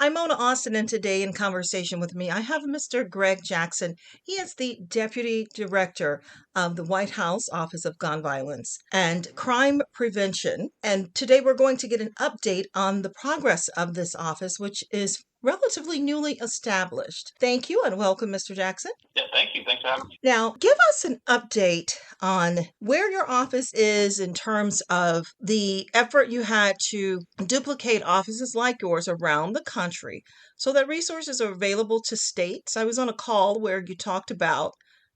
I'm Mona Austin, and today in conversation with me, I have Mr. Greg Jackson. He is the Deputy Director of the White House Office of Gun Violence and Crime Prevention. And today we're going to get an update on the progress of this office, which is relatively newly established. Thank you and welcome, Mr. Jackson. Yeah, thank you. Thanks for having me. Now, give us an update on where your office is in terms of the effort you had to duplicate offices like yours around the country so that resources are available to states. I was on a call where you talked about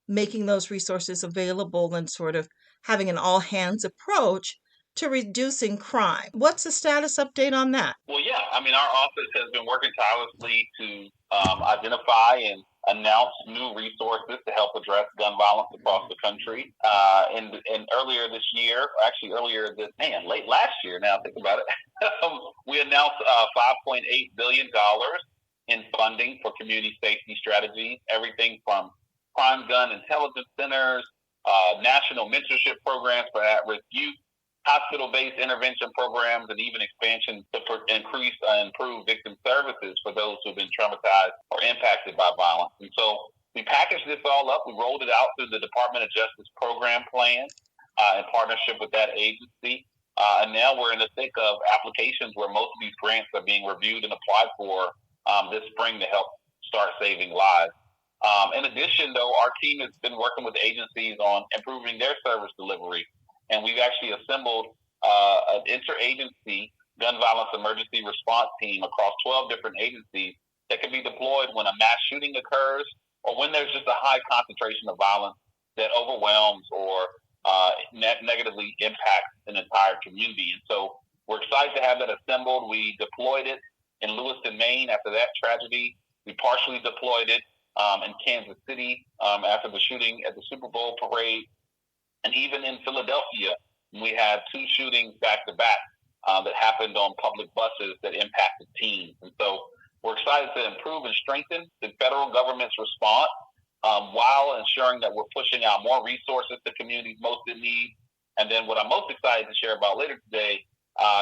making those resources available and sort of having an all hands approach to reducing crime. What's the status update on that? Well, yeah, our office has been working tirelessly to identify and announce new resources to help address gun violence across the country. And earlier this year, late last year, now think about it, we announced $5.8 billion in funding for community safety strategies, everything from crime gun intelligence centers, national mentorship programs for at-risk youth, hospital-based intervention programs, and even expansion to increase and improve victim services for those who have been traumatized or impacted by violence. And so we packaged this all up. We rolled it out through the Department of Justice program plan in partnership with that agency. And now we're in the thick of applications where most of these grants are being reviewed and applied for this spring to help start saving lives. In addition, though, our team has been working with agencies on improving their service delivery. And we've actually assembled an interagency gun violence emergency response team across 12 different agencies that can be deployed when a mass shooting occurs or when there's just a high concentration of violence that overwhelms or negatively impacts an entire community. And so we're excited to have that assembled. We deployed it in Lewiston, Maine after that tragedy. We partially deployed it in Kansas City after the shooting at the Super Bowl parade. And even in Philadelphia, we had two shootings back-to-back that happened on public buses that impacted teens. And so we're excited to improve and strengthen the federal government's response while ensuring that we're pushing out more resources to communities most in need. And then what I'm most excited to share about later today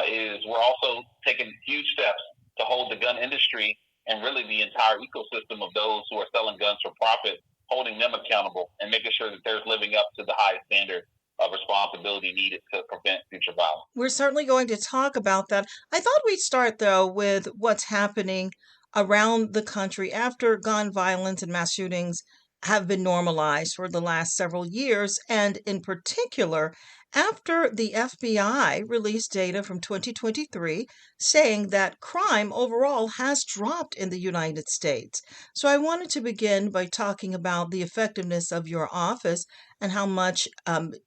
is we're also taking huge steps to hold the gun industry and really the entire ecosystem of those who are selling guns for profit, holding them accountable and making sure that they're living up to the highest standard of responsibility needed to prevent future violence. We're certainly going to talk about that. I thought we'd start, though, with what's happening around the country after gun violence and mass shootings have been normalized for the last several years, and in particular, after the FBI released data from 2023 saying that crime overall has dropped in the United States. So I wanted to begin by talking about the effectiveness of your office and how much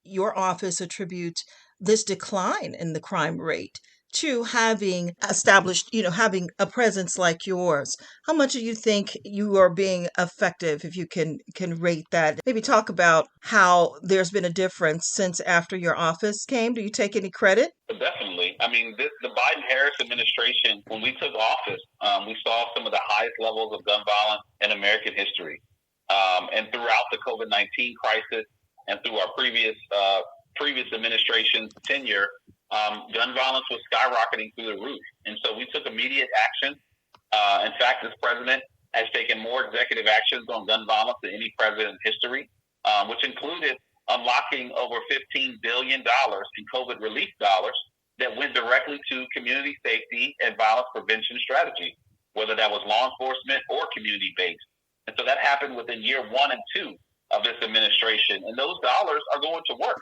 your office attributes this decline in the crime rate to having established, having a presence like yours. How much do you think you are being effective, if you can rate that? Maybe talk about how there's been a difference since after your office came. Do you take any credit? Definitely. The Biden-Harris administration, when we took office, we saw some of the highest levels of gun violence in American history. And throughout the COVID-19 crisis and through our previous administration's tenure, gun violence was skyrocketing through the roof. And so we took immediate action. In fact, this president has taken more executive actions on gun violence than any president in history, which included unlocking over $15 billion in COVID relief dollars that went directly to community safety and violence prevention strategies, whether that was law enforcement or community-based. And so that happened within year 1 and 2 of this administration. And those dollars are going to work.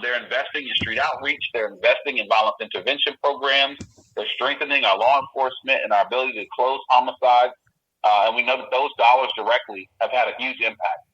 They're investing in street outreach. They're investing in violence intervention programs. They're strengthening our law enforcement and our ability to close homicides. And we know that those dollars directly have had a huge impact.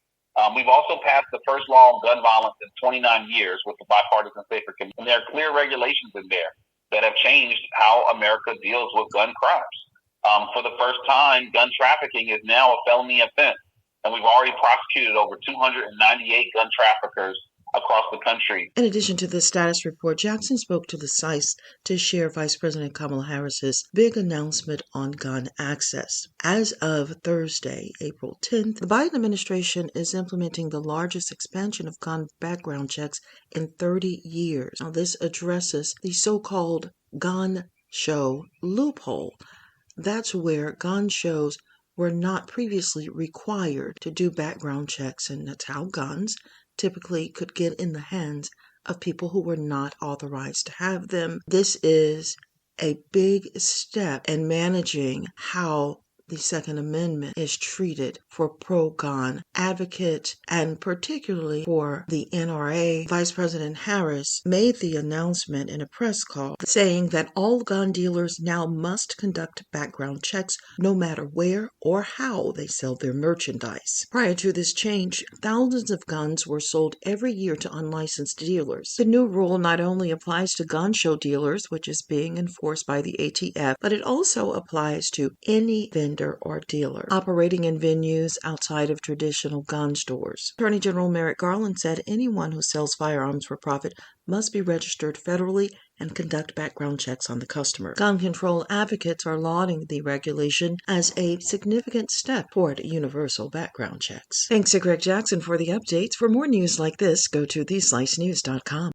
We've also passed the first law on gun violence in 29 years with the Bipartisan Safer Community. And there are clear regulations in there that have changed how America deals with gun crimes. For the first time, gun trafficking is now a felony offense. And we've already prosecuted over 298 gun traffickers across the country. In addition to the status report, Jackson spoke to the SICE to share Vice President Kamala Harris's big announcement on gun access. As of Thursday, April 10th, the Biden administration is implementing the largest expansion of gun background checks in 30 years. Now, this addresses the so-called gun show loophole That's where gun shows were not previously required to do background checks, and that's how guns typically could get in the hands of people who were not authorized to have them. This is a big step in managing how the Second Amendment is treated for pro-gun advocates, and particularly for the NRA. Vice President Harris made the announcement in a press call saying that all gun dealers now must conduct background checks no matter where or how they sell their merchandise. Prior to this change, thousands of guns were sold every year to unlicensed dealers. The new rule not only applies to gun show dealers, which is being enforced by the ATF, but it also applies to any vendor or dealer operating in venues outside of traditional gun stores. Attorney General Merrick Garland said anyone who sells firearms for profit must be registered federally and conduct background checks on the customer. Gun control advocates are lauding the regulation as a significant step toward universal background checks. Thanks to Greg Jackson for the updates. For more news like this, go to theslicenews.com.